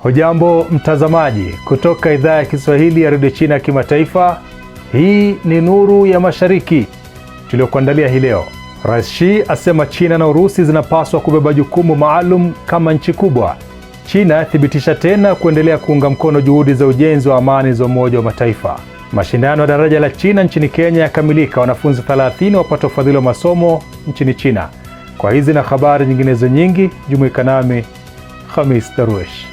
Hujambo mtazamaji kutoka idhaa ya Kiswahili ya Radio China Kimataifa. Hii ni Nuru ya Mashariki tuliokuandalia hii leo. Rais Xi asema China na Urusi zinapaswa kubeba jukumu maalum kama nchi kubwa. China thibitisha tena kuendelea kuunga mkono juhudi za ujenzi wa amani za Umoja wa Mataifa. Mashindano ya daraja la China nchini Kenya yakamilika, wanafunzi 30 wapata ufadhili wa masomo nchini China. Kwa hizi na habari nyinginezo nyingi, jumuika nami Khamis Darwish.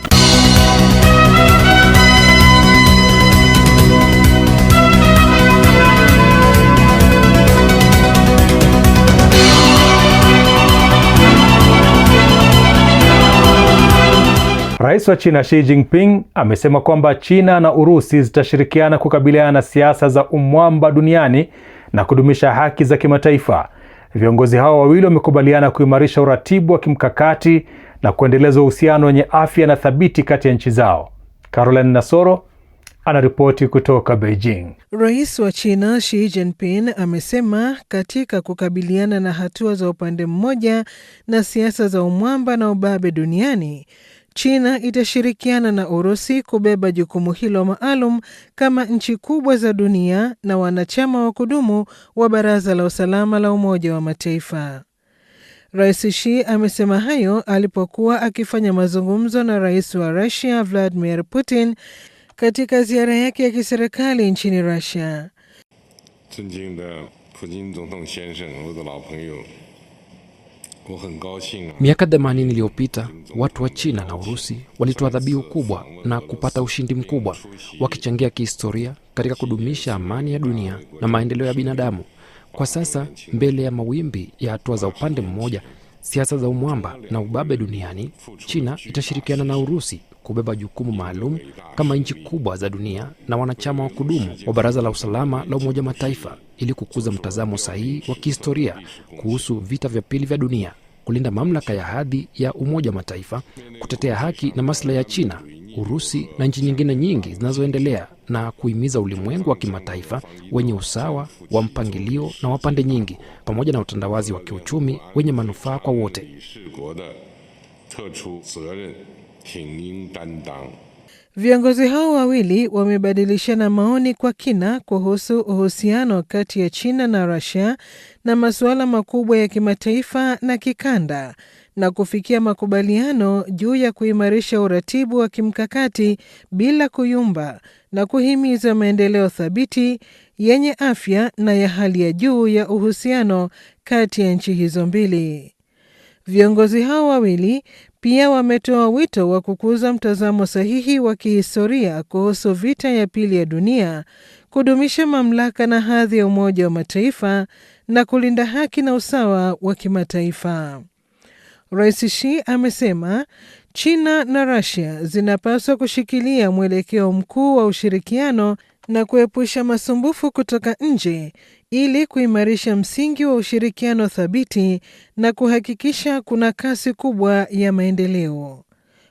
Rais wa China Xi Jinping amesema kwamba China na Urusi zitashirikiana kukabiliana na siasa za umwamba duniani na kudumisha haki za kimataifa. Viongozi hao wawili wamekubaliana kuimarisha uratibu wa kimkakati na kuendeleza uhusiano wenye afya na thabiti kati ya nchi zao. Caroline Nasoro anaripoti kutoka Beijing. Rais wa China Xi Jinping amesema katika kukabiliana na hatua za upande mmoja na siasa za umwamba na ubabe duniani, China itashirikiana na Urusi kubeba jukumu hilo maalum kama nchi kubwa za dunia na wanachama wa kudumu wa Baraza la Usalama la Umoja wa Mataifa. Rais Xi amesema hayo alipokuwa akifanya mazungumzo na Rais wa Russia Vladimir Putin katika ziara yake ya kiserikali nchini Russia. Miaka 80 iliyopita, watu wa China na Urusi walitoa dhabihu kubwa na kupata ushindi mkubwa, wakichangia kihistoria katika kudumisha amani ya dunia na maendeleo ya binadamu. Kwa sasa, mbele ya mawimbi ya hatua za upande mmoja, siasa za umwamba na ubabe duniani, China itashirikiana na Urusi kubeba jukumu maalum kama nchi kubwa za dunia na wanachama wa kudumu wa Baraza la Usalama la Umoja wa Mataifa ili kukuza mtazamo sahihi wa kihistoria kuhusu vita vya pili vya dunia, kulinda mamlaka ya hadhi ya Umoja wa Mataifa, kutetea haki na maslahi ya China, Urusi na nchi nyingine nyingi zinazoendelea, na kuhimiza ulimwengu wa kimataifa wenye usawa wa mpangilio na wa pande nyingi, pamoja na utandawazi wa kiuchumi wenye manufaa kwa wote. Viongozi hao wawili wamebadilishana maoni kwa kina kuhusu uhusiano kati ya China na Russia na masuala makubwa ya kimataifa na kikanda, na kufikia makubaliano juu ya kuimarisha uratibu wa kimkakati bila kuyumba na kuhimiza maendeleo thabiti yenye afya na ya hali ya juu ya uhusiano kati ya nchi hizo mbili. Viongozi hao wawili pia wametoa wito wa kukuza mtazamo sahihi wa kihistoria kuhusu vita ya pili ya dunia, kudumisha mamlaka na hadhi ya Umoja wa Mataifa na kulinda haki na usawa wa kimataifa. Rais Xi amesema China na Russia zinapaswa kushikilia mwelekeo mkuu wa ushirikiano na kuepusha masumbufu kutoka nje ili kuimarisha msingi wa ushirikiano thabiti na kuhakikisha kuna kasi kubwa ya maendeleo.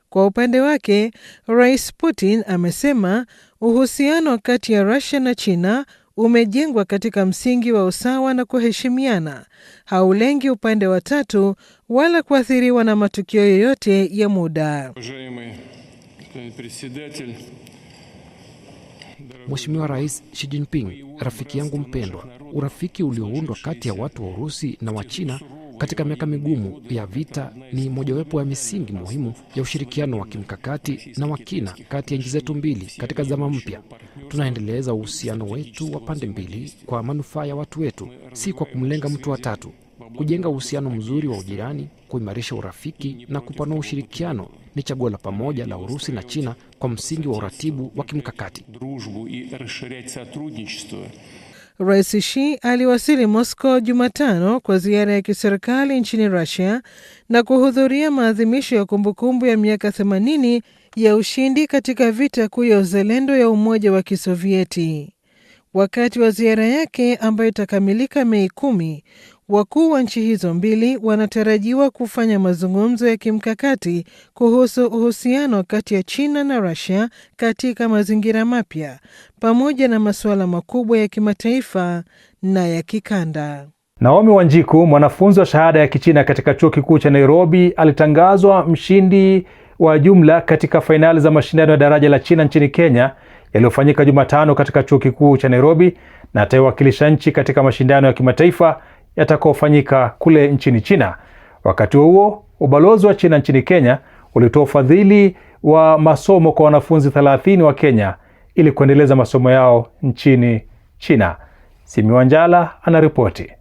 Kwa upande wake, Rais Putin amesema uhusiano kati ya Russia na China umejengwa katika msingi wa usawa na kuheshimiana, haulengi upande wa tatu wala kuathiriwa na matukio yoyote ya muda. Mheshimiwa Rais Xi Jinping, rafiki yangu mpendwa, urafiki ulioundwa kati ya watu wa Urusi na wa China katika miaka migumu ya vita ni mojawapo ya misingi muhimu ya ushirikiano wa kimkakati na wa kina kati ya nchi zetu mbili katika zama mpya. Tunaendeleza uhusiano wetu wa pande mbili kwa manufaa ya watu wetu, si kwa kumlenga mtu wa tatu. Kujenga uhusiano mzuri wa ujirani, kuimarisha urafiki na kupanua ushirikiano ni chaguo la pamoja la Urusi na China kwa msingi wa uratibu wa kimkakati. Rais Xi aliwasili Moscow Jumatano kwa ziara ya kiserikali nchini Russia na kuhudhuria maadhimisho ya kumbukumbu ya miaka 80 ya ushindi katika vita kuu ya uzalendo ya Umoja wa Kisovieti. Wakati wa ziara yake ambayo itakamilika Mei 10, wakuu wa nchi hizo mbili wanatarajiwa kufanya mazungumzo ya kimkakati kuhusu uhusiano kati ya China na Russia katika mazingira mapya, pamoja na masuala makubwa ya kimataifa na ya kikanda. Naomi Wanjiku, mwanafunzi wa shahada ya Kichina katika Chuo Kikuu cha Nairobi, alitangazwa mshindi wa jumla katika fainali za mashindano ya daraja la China nchini Kenya yaliyofanyika Jumatano katika chuo kikuu cha Nairobi, na atawakilisha nchi katika mashindano ya kimataifa yatakaofanyika kule nchini China. Wakati huo, ubalozi wa China nchini Kenya ulitoa ufadhili wa masomo kwa wanafunzi 30 wa Kenya ili kuendeleza masomo yao nchini China. Simi Wanjala anaripoti.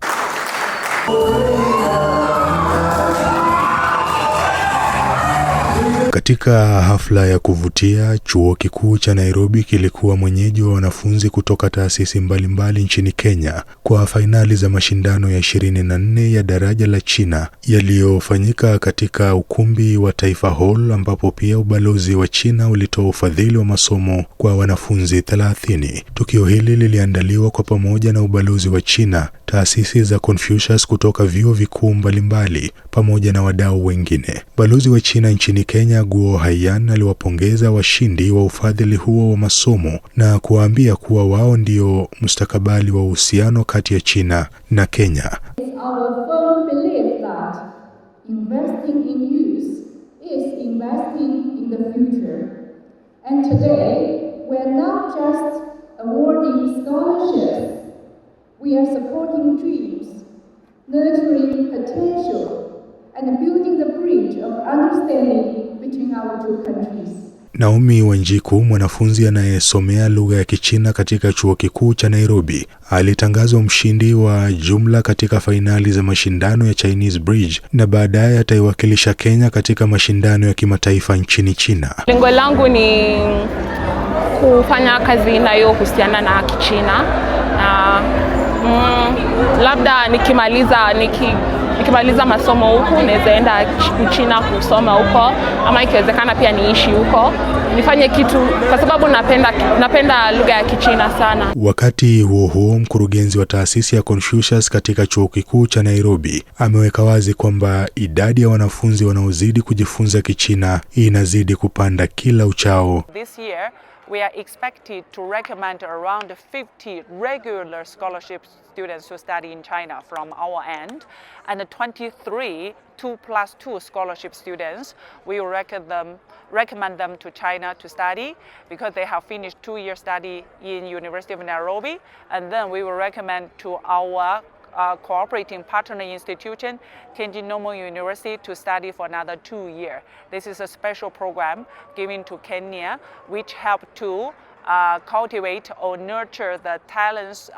Katika hafla ya kuvutia, chuo kikuu cha Nairobi kilikuwa mwenyeji wa wanafunzi kutoka taasisi mbalimbali nchini Kenya kwa fainali za mashindano ya 24 ya daraja la China yaliyofanyika katika ukumbi wa Taifa Hall, ambapo pia ubalozi wa China ulitoa ufadhili wa masomo kwa wanafunzi 30. Tukio hili liliandaliwa kwa pamoja na ubalozi wa China, taasisi za Confucius kutoka vyuo vikuu mbalimbali pamoja na wadau wengine. Balozi wa China nchini Kenya, Guo Haiyan, aliwapongeza washindi wa ufadhili huo wa masomo na kuwaambia kuwa wao ndio mustakabali wa uhusiano kati ya China na Kenya. Our firm belief that investing in youth is investing in the future. And today, we are not just awarding scholarships. We are supporting dreams, nurturing potential, and building the bridge of understanding between our two countries. Naomi Wanjiku, mwanafunzi anayesomea lugha ya Kichina katika chuo kikuu cha Nairobi, alitangazwa mshindi wa jumla katika fainali za mashindano ya Chinese Bridge na baadaye ataiwakilisha Kenya katika mashindano ya kimataifa nchini China. Lengo langu ni kufanya kazi inayohusiana na Kichina na labda nikimaliza masomo huku naweza enda China kusoma huko, ama ikiwezekana pia niishi huko nifanye kitu, kwa sababu napenda lugha ya Kichina sana. Wakati huo huo, mkurugenzi wa taasisi ya Confucius katika chuo kikuu cha Nairobi ameweka wazi kwamba idadi ya wanafunzi wanaozidi kujifunza Kichina inazidi kupanda kila uchao. This year we are expected to recommend around 50 regular scholarship students to study in China from our end, and 23 2+2 scholarship students. We will recommend them to China to study because they have finished 2-year study in University of Nairobi, and then we will recommend to our cooperating partner institution, Tianjin Normal University, to study for another 2 years. This is a special program given to Kenya, which help to cultivate or nurture the talents,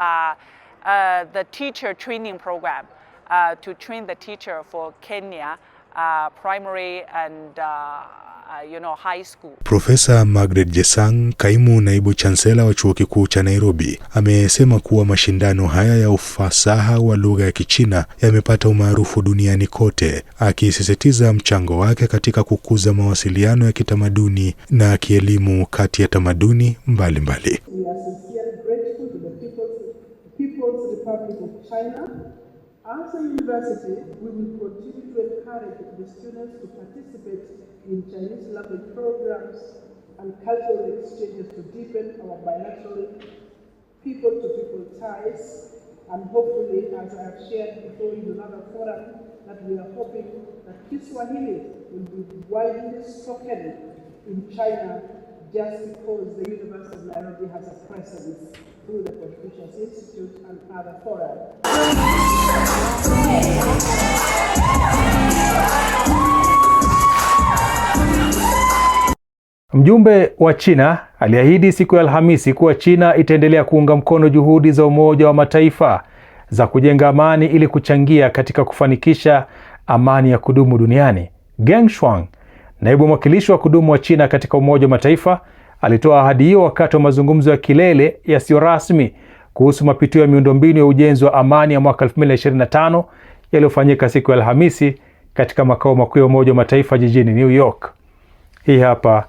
the teacher training program, to train the teacher for Kenya, primary and high school. Profesa Margaret Jesang, kaimu naibu chansela wa chuo kikuu cha Nairobi, amesema kuwa mashindano haya ya ufasaha wa lugha ya Kichina yamepata umaarufu duniani kote, akisisitiza mchango wake katika kukuza mawasiliano ya kitamaduni na kielimu kati ya tamaduni mbalimbali. We are sincerely grateful to the People's Republic of China. As a university, we will continue to encourage the students to participate in Chinese language programs and cultural exchanges to deepen our bilateral people-to-people ties, and hopefully, as I have shared before in another forum, that we are hoping that Kiswahili will be widely spoken in China just because the University of Nairobi has a presence through the Confucius Institute and other forums. Mjumbe wa China aliahidi siku ya Alhamisi kuwa China itaendelea kuunga mkono juhudi za Umoja wa Mataifa za kujenga amani ili kuchangia katika kufanikisha amani ya kudumu duniani. Geng Shuang, naibu mwakilishi wa kudumu wa China katika Umoja wa Mataifa, alitoa ahadi hiyo wakati wa mazungumzo ya kilele yasiyo rasmi kuhusu mapitio ya miundombinu ya ujenzi wa amani ya mwaka 2025 yaliyofanyika siku ya Alhamisi katika makao makuu ya Umoja wa Mataifa jijini New York. Hii hapa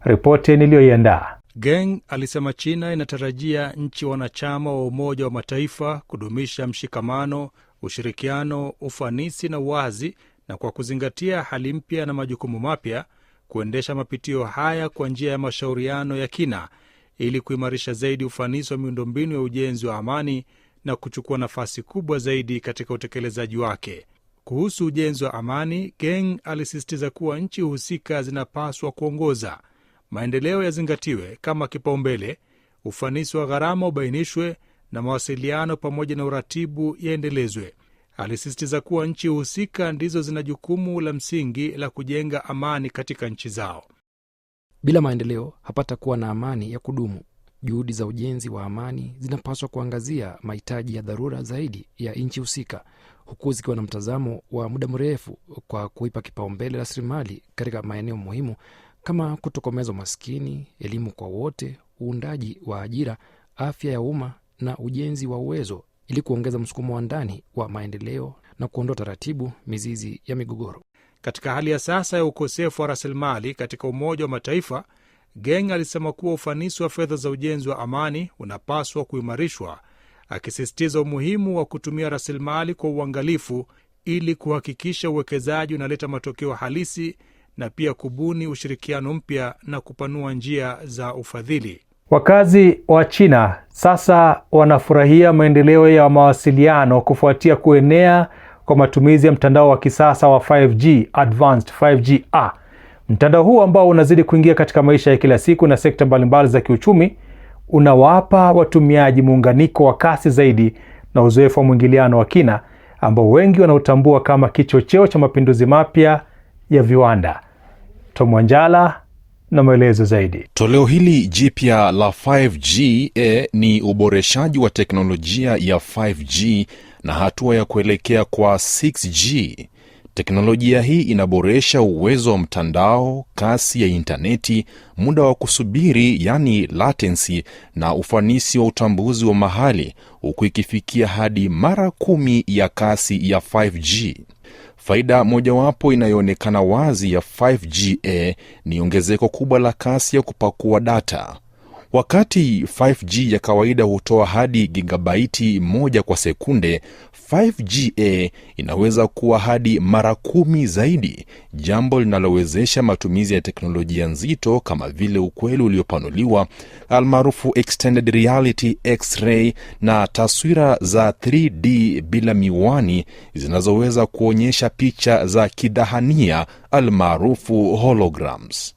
ripoti niliyoiandaa. Geng alisema China inatarajia nchi wanachama wa Umoja wa Mataifa kudumisha mshikamano, ushirikiano, ufanisi na uwazi, na kwa kuzingatia hali mpya na majukumu mapya, kuendesha mapitio haya kwa njia ya mashauriano ya kina ili kuimarisha zaidi ufanisi wa miundombinu ya ujenzi wa amani na kuchukua nafasi kubwa zaidi katika utekelezaji wake. Kuhusu ujenzi wa amani, Geng alisisitiza kuwa nchi husika zinapaswa kuongoza, maendeleo yazingatiwe kama kipaumbele, ufanisi wa gharama ubainishwe na mawasiliano pamoja na uratibu yaendelezwe. Alisisitiza kuwa nchi husika ndizo zina jukumu la msingi la kujenga amani katika nchi zao. Bila maendeleo hapata kuwa na amani ya kudumu. Juhudi za ujenzi wa amani zinapaswa kuangazia mahitaji ya dharura zaidi ya nchi husika, huku zikiwa na mtazamo wa muda mrefu kwa kuipa kipaumbele rasilimali katika maeneo muhimu kama kutokomeza umaskini, elimu kwa wote, uundaji wa ajira, afya ya umma na ujenzi wa uwezo, ili kuongeza msukumo wa ndani wa maendeleo na kuondoa taratibu mizizi ya migogoro. Katika hali ya sasa ya ukosefu wa rasilimali katika Umoja wa Mataifa, Geng alisema kuwa ufanisi wa fedha za ujenzi wa amani unapaswa kuimarishwa, akisisitiza umuhimu wa kutumia rasilimali kwa uangalifu ili kuhakikisha uwekezaji unaleta matokeo halisi na pia kubuni ushirikiano mpya na kupanua njia za ufadhili. Wakazi wa China sasa wanafurahia maendeleo ya mawasiliano kufuatia kuenea kwa matumizi ya mtandao wa kisasa wa 5G, Advanced 5G-A. Mtandao huu ambao unazidi kuingia katika maisha ya kila siku na sekta mbalimbali za kiuchumi, unawapa watumiaji muunganiko wa kasi zaidi na uzoefu wa mwingiliano wa kina ambao wengi wanautambua kama kichocheo cha mapinduzi mapya ya viwanda. Tom Wanjala na maelezo zaidi. Toleo hili jipya la 5G ni uboreshaji wa teknolojia ya 5G na hatua ya kuelekea kwa 6G. Teknolojia hii inaboresha uwezo wa mtandao, kasi ya interneti, muda wa kusubiri yani latency, na ufanisi wa utambuzi wa mahali, huku ikifikia hadi mara 10 ya kasi ya 5G. Faida mojawapo inayoonekana wazi ya 5G ni ongezeko kubwa la kasi ya kupakua data. Wakati 5G ya kawaida hutoa hadi gigabaiti 1 kwa sekunde, 5G inaweza kuwa hadi mara 10 zaidi, jambo linalowezesha matumizi ya teknolojia nzito kama vile ukweli uliopanuliwa, almaarufu extended reality, X-ray, na taswira za 3D bila miwani zinazoweza kuonyesha picha za kidhahania, almaarufu holograms.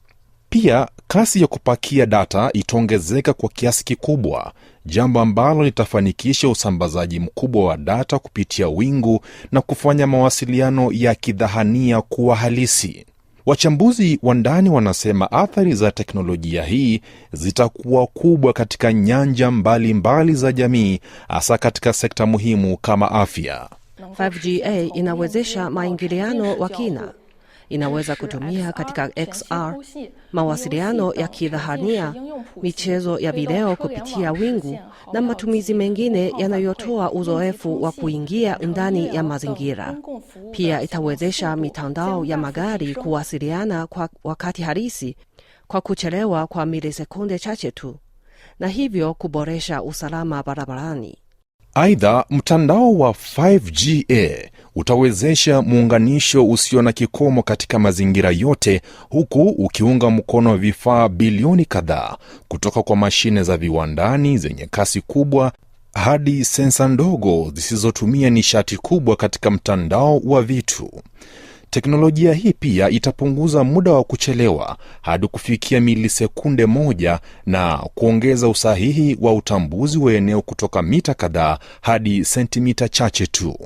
Pia kasi ya kupakia data itaongezeka kwa kiasi kikubwa, jambo ambalo litafanikisha usambazaji mkubwa wa data kupitia wingu na kufanya mawasiliano ya kidhahania kuwa halisi. Wachambuzi wa ndani wanasema athari za teknolojia hii zitakuwa kubwa katika nyanja mbalimbali za jamii, hasa katika sekta muhimu kama afya. 5G inawezesha maingiliano wa kina. Inaweza kutumia katika XR, mawasiliano ya kidhahania, michezo ya video kupitia wingu na matumizi mengine yanayotoa uzoefu wa kuingia ndani ya mazingira. Pia itawezesha mitandao ya magari kuwasiliana kwa wakati halisi kwa kuchelewa kwa milisekunde chache tu, na hivyo kuboresha usalama barabarani. Aidha, mtandao wa 5G utawezesha muunganisho usio na kikomo katika mazingira yote, huku ukiunga mkono vifaa bilioni kadhaa, kutoka kwa mashine za viwandani zenye kasi kubwa hadi sensa ndogo zisizotumia nishati kubwa katika mtandao wa vitu. Teknolojia hii pia itapunguza muda wa kuchelewa hadi kufikia milisekunde 1 na kuongeza usahihi wa utambuzi wa eneo kutoka mita kadhaa hadi sentimita chache tu.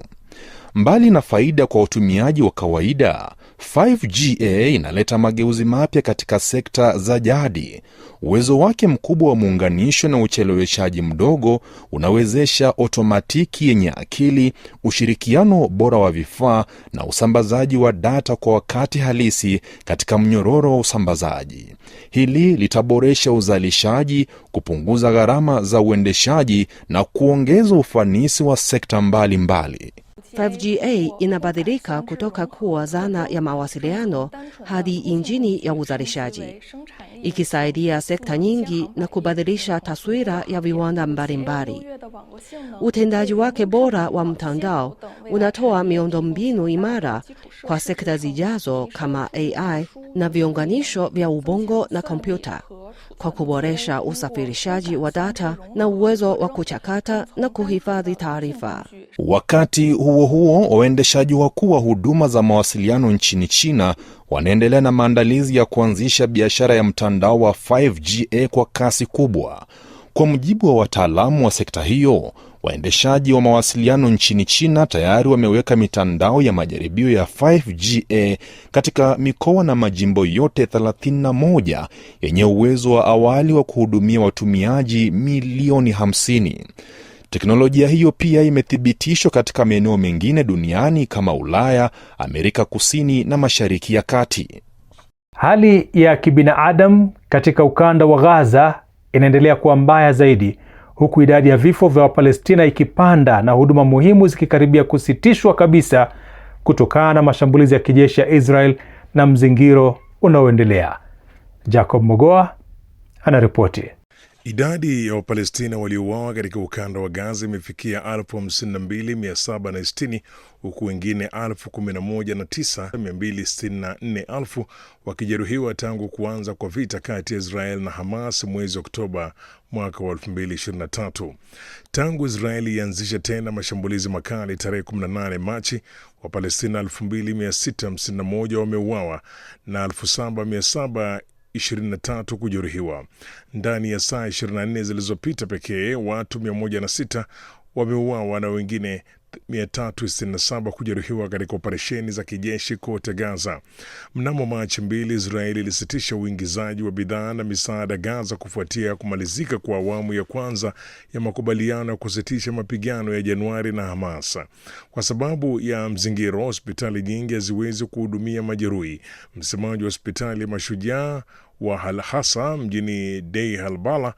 Mbali na faida kwa utumiaji wa kawaida, 5G inaleta mageuzi mapya katika sekta za jadi. Uwezo wake mkubwa wa muunganisho na ucheleweshaji mdogo unawezesha otomatiki yenye akili, ushirikiano bora wa vifaa na usambazaji wa data kwa wakati halisi katika mnyororo wa usambazaji. Hili litaboresha uzalishaji, kupunguza gharama za uendeshaji na kuongeza ufanisi wa sekta mbalimbali. 5G inabadilika kutoka kuwa zana ya mawasiliano hadi injini ya uzalishaji, ikisaidia sekta nyingi na kubadilisha taswira ya viwanda mbalimbali. Utendaji wake bora wa mtandao unatoa miundombinu imara kwa sekta zijazo kama AI na viunganisho vya ubongo na kompyuta, kwa kuboresha usafirishaji wa data na uwezo wa kuchakata na kuhifadhi taarifa. Wakati huo huo huo, waendeshaji wakuu wa huduma za mawasiliano nchini China wanaendelea na maandalizi ya kuanzisha biashara ya mtandao wa 5G kwa kasi kubwa. Kwa mujibu wa wataalamu wa sekta hiyo, waendeshaji wa mawasiliano nchini China tayari wameweka mitandao ya majaribio ya 5G katika mikoa na majimbo yote 31 yenye uwezo wa awali wa kuhudumia watumiaji milioni 50. Teknolojia hiyo pia imethibitishwa katika maeneo mengine duniani kama Ulaya, Amerika Kusini na Mashariki ya Kati. Hali ya kibinadamu katika ukanda wa Gaza inaendelea kuwa mbaya zaidi, huku idadi ya vifo vya Wapalestina ikipanda na huduma muhimu zikikaribia kusitishwa kabisa kutokana na mashambulizi ya kijeshi ya Israel na mzingiro unaoendelea. Jacob Mogoa anaripoti. Idadi ya Wapalestina waliouawa katika ukanda wa Gaza imefikia 52,760 huku wengine 11,964 wakijeruhiwa tangu kuanza kwa vita kati ya Israel na Hamas mwezi Oktoba mwaka wa 2023. Tangu Israeli ianzisha tena mashambulizi makali tarehe 18 Machi, Wapalestina 2,651 wameuawa na 7,723 kujeruhiwa. Ndani ya saa 24 zilizopita pekee, watu 106 wameuawa na wengine 367 kujeruhiwa katika operesheni za kijeshi kote Gaza. Mnamo Machi 2, Israeli ilisitisha uingizaji wa bidhaa na misaada Gaza kufuatia kumalizika kwa awamu ya kwanza ya makubaliano ya kusitisha mapigano ya Januari na Hamas. Kwa sababu ya mzingiro, hospitali nyingi haziwezi kuhudumia majeruhi. Msemaji wa hospitali Mashujaa wa Al-Hasa mjini Dei Halbala,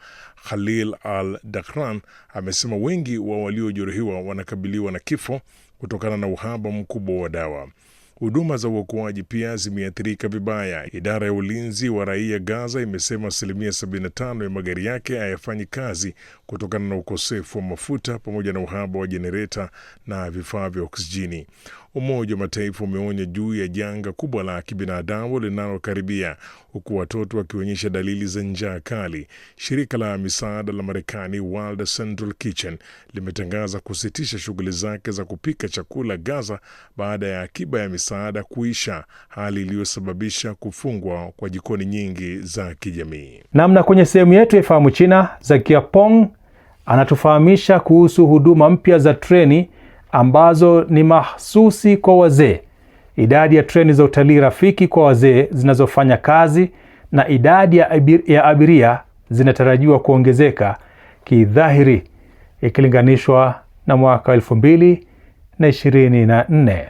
Khalil Al-Dakran, amesema wengi wa waliojeruhiwa wanakabiliwa na kifo kutokana na uhaba mkubwa wa dawa. Huduma za uokoaji pia zimeathirika vibaya. Idara ya ulinzi wa raia Gaza imesema 75% ya magari yake hayafanyi kazi kutokana na ukosefu wa mafuta pamoja na uhaba wa jenereta na vifaa vya oksijeni. Umoja wa Mataifa umeonya juu ya janga kubwa la kibinadamu linalokaribia, huku watoto wakionyesha dalili za njaa kali. Shirika la misaada la Marekani World Central Kitchen limetangaza kusitisha shughuli zake za kupika chakula Gaza baada ya akiba ya misaada kuisha, hali iliyosababisha kufungwa kwa jikoni nyingi za kijamii. Namna kwenye sehemu yetu ya Fahamu China, Zakia Pong anatufahamisha kuhusu huduma mpya za treni ambazo ni mahsusi kwa wazee, idadi ya treni za utalii rafiki kwa wazee zinazofanya kazi na idadi ya abiria zinatarajiwa kuongezeka kidhahiri ikilinganishwa na mwaka 2024.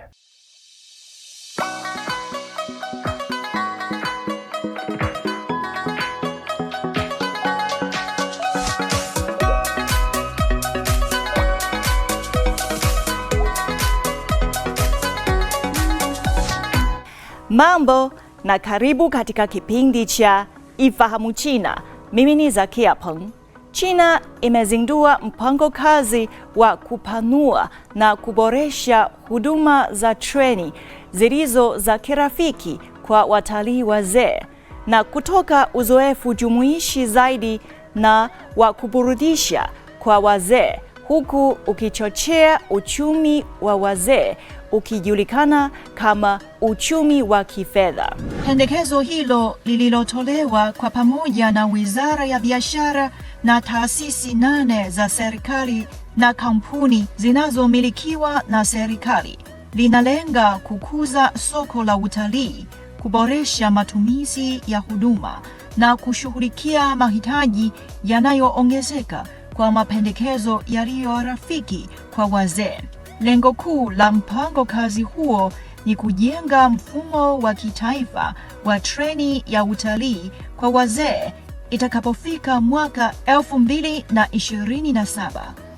Mambo na karibu katika kipindi cha Ifahamu China. Mimi ni Zakia Peng. China imezindua mpango kazi wa kupanua na kuboresha huduma za treni zilizo za kirafiki kwa watalii wazee na kutoka uzoefu jumuishi zaidi na wa kuburudisha kwa wazee, huku ukichochea uchumi wa wazee ukijulikana kama uchumi wa kifedha. Pendekezo hilo lililotolewa kwa pamoja na Wizara ya Biashara na taasisi 8 za serikali na kampuni zinazomilikiwa na serikali linalenga kukuza soko la utalii, kuboresha matumizi ya huduma na kushughulikia mahitaji yanayoongezeka kwa mapendekezo yaliyo rafiki kwa wazee. Lengo kuu la mpango kazi huo ni kujenga mfumo wa kitaifa wa treni ya utalii kwa wazee itakapofika mwaka 2027,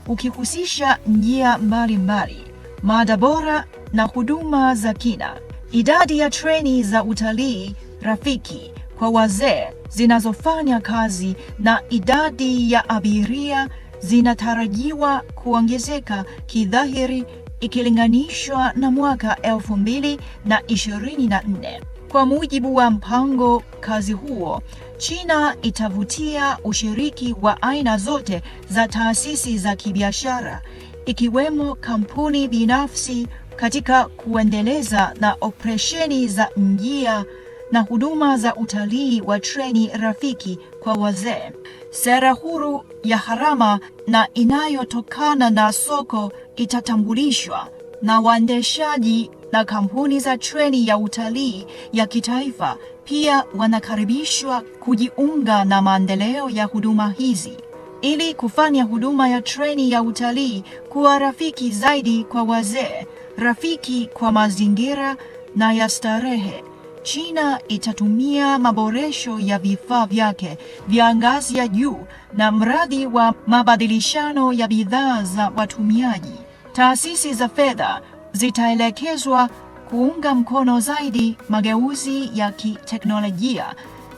ukihusisha njia mbalimbali, mada bora na huduma za kina. Idadi ya treni za utalii rafiki kwa wazee zinazofanya kazi na idadi ya abiria zinatarajiwa kuongezeka kidhahiri ikilinganishwa na mwaka 2024. Kwa mujibu wa mpango kazi huo, China itavutia ushiriki wa aina zote za taasisi za kibiashara, ikiwemo kampuni binafsi katika kuendeleza na operesheni za njia na huduma za utalii wa treni rafiki kwa wazee. Sera huru ya harama na inayotokana na soko itatambulishwa, na waendeshaji na kampuni za treni ya utalii ya kitaifa pia wanakaribishwa kujiunga na maendeleo ya huduma hizi. Ili kufanya huduma ya treni ya utalii kuwa rafiki zaidi kwa wazee, rafiki kwa mazingira na ya starehe, China itatumia maboresho ya vifaa vyake vya ngazi ya juu na mradi wa mabadilishano ya bidhaa za watumiaji. Taasisi za fedha zitaelekezwa kuunga mkono zaidi mageuzi ya kiteknolojia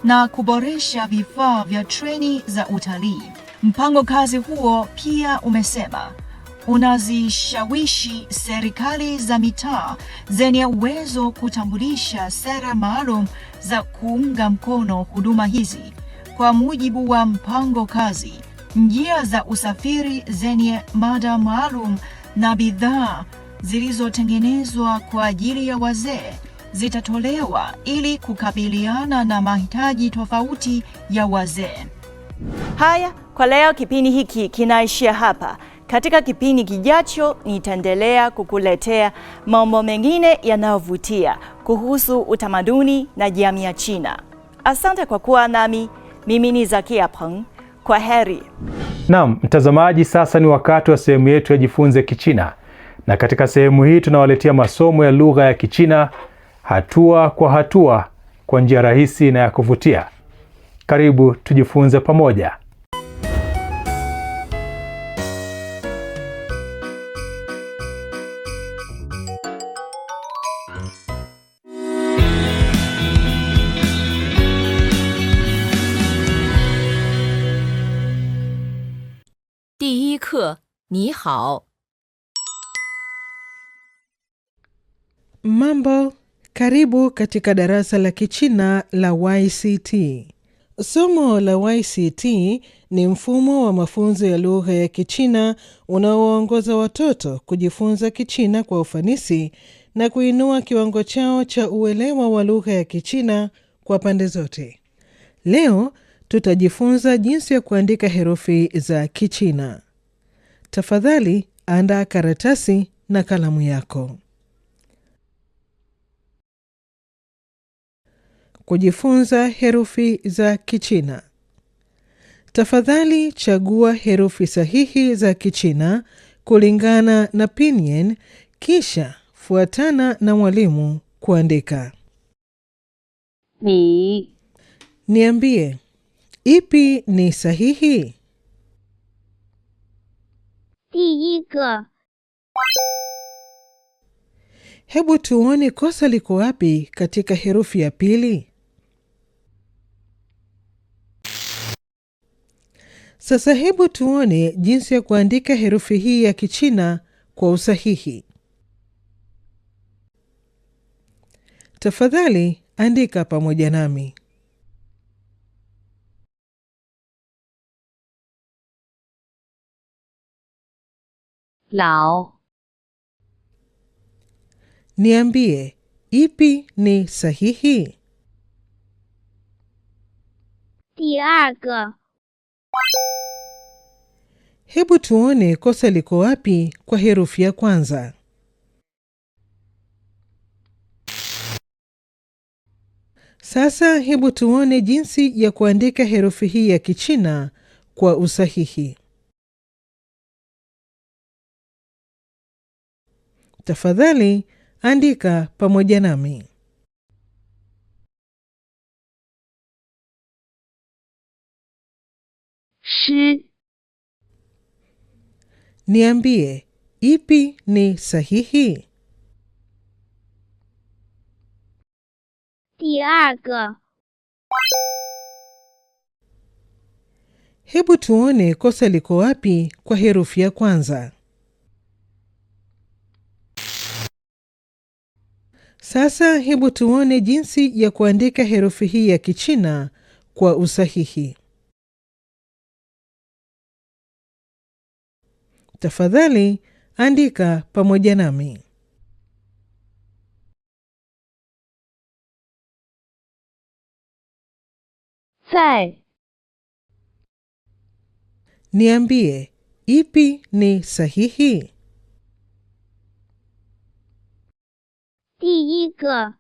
na kuboresha vifaa vya treni za utalii. Mpango kazi huo pia umesema unazishawishi serikali za mitaa zenye uwezo kutambulisha sera maalum za kuunga mkono huduma hizi. Kwa mujibu wa mpango kazi, njia za usafiri zenye mada maalum na bidhaa zilizotengenezwa kwa ajili ya wazee zitatolewa ili kukabiliana na mahitaji tofauti ya wazee. Haya, kwa leo kipindi hiki kinaishia hapa. Katika kipindi kijacho nitaendelea kukuletea mambo mengine yanayovutia kuhusu utamaduni na jamii ya China. Asante kwa kuwa nami. Mimi ni Zakia Peng. Kwa heri. Naam, mtazamaji, sasa ni wakati wa sehemu yetu ya Jifunze Kichina. Na katika sehemu hii tunawaletea masomo ya lugha ya Kichina hatua kwa hatua kwa njia rahisi na ya kuvutia. Karibu tujifunze pamoja. 第一课，你好。 Mambo, karibu katika darasa la Kichina la YCT. Somo la YCT ni mfumo wa mafunzo ya lugha ya Kichina unaoongoza watoto kujifunza Kichina kwa ufanisi na kuinua kiwango chao cha uelewa wa lugha ya Kichina kwa pande zote. Leo tutajifunza jinsi ya kuandika herufi za Kichina. Tafadhali andaa karatasi na kalamu yako. Kujifunza herufi za Kichina. Tafadhali chagua herufi sahihi za Kichina kulingana na pinyin, kisha fuatana na mwalimu kuandika. Ni. Niambie, ipi ni sahihi? 第一个 Hebu tuone kosa liko wapi katika herufi ya pili. Sasa hebu tuone jinsi ya kuandika herufi hii ya Kichina kwa usahihi. Tafadhali andika pamoja nami. Lao. Niambie, ipi ni sahihi? 第二个 Hebu tuone kosa liko wapi kwa herufi ya kwanza. Sasa hebu tuone jinsi ya kuandika herufi hii ya Kichina kwa usahihi. Tafadhali andika pamoja nami. Shi. Niambie, ipi ni sahihi? 第二个 Hebu tuone kosa liko wapi kwa herufi ya kwanza. Sasa hebu tuone jinsi ya kuandika herufi hii ya Kichina kwa usahihi. Tafadhali andika pamoja nami. Zai. Niambie, ipi ni sahihi? 第一个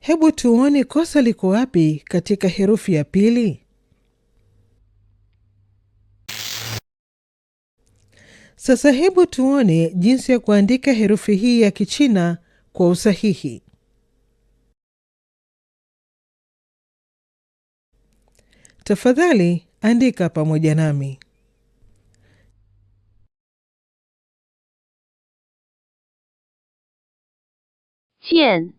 Hebu tuone kosa liko wapi katika herufi ya pili. Sasa hebu tuone jinsi ya kuandika herufi hii ya Kichina kwa usahihi. Tafadhali andika pamoja nami. Jian.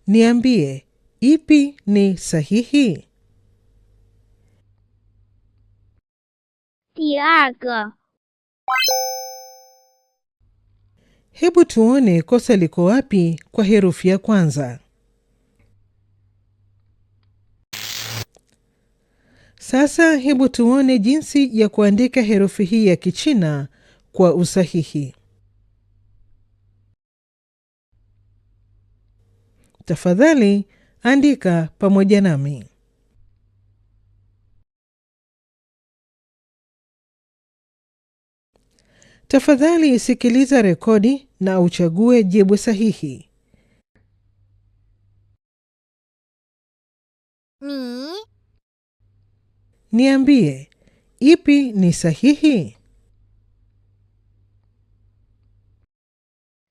Niambie, ipi ni sahihi? 第二个 Hebu tuone kosa liko wapi kwa herufi ya kwanza. Sasa hebu tuone jinsi ya kuandika herufi hii ya Kichina kwa usahihi. Tafadhali andika pamoja nami. Tafadhali sikiliza rekodi na uchague jibu sahihi. Ni. Niambie, ipi ni sahihi?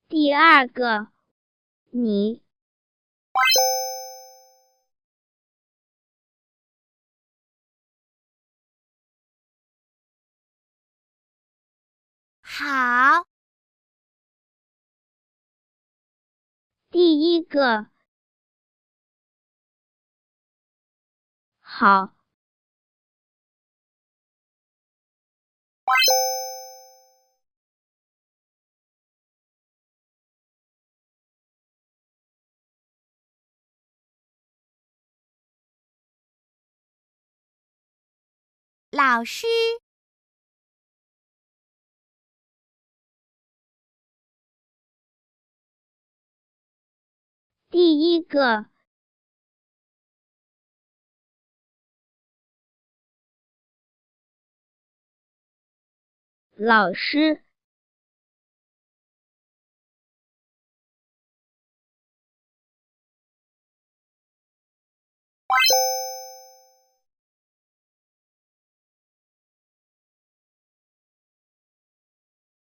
第二个 你 好 第一个 好 老师 第一个 老师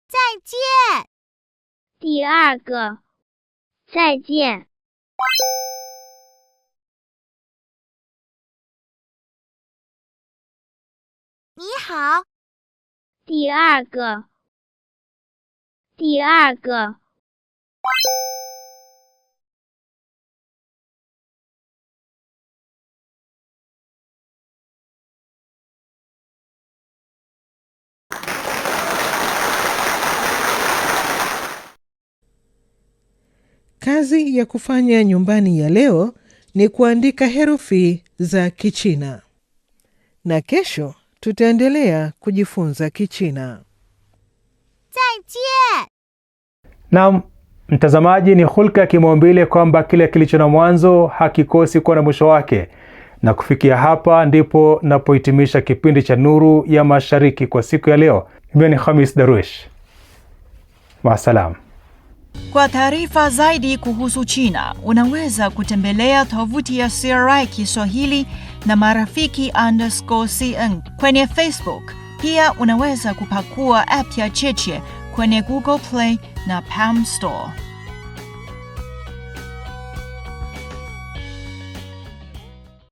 再见 第二个 再见 你好 第二个 第二个 Kazi ya kufanya nyumbani ya leo ni kuandika herufi za Kichina. Na kesho tutaendelea kujifunza Kichina. 再见 Naam, mtazamaji, ni hulka ya kimaumbile kwamba kile kilicho na mwanzo hakikosi kuwa na mwisho wake. Na kufikia hapa ndipo napohitimisha kipindi cha Nuru ya Mashariki kwa siku ya leo. Mimi ni Khamis Darwish. Maasalam. Kwa taarifa zaidi kuhusu China, unaweza kutembelea tovuti ya CRI Kiswahili na marafiki_CN kwenye Facebook. Pia unaweza kupakua app ya Cheche kwenye Google Play na Palm Store.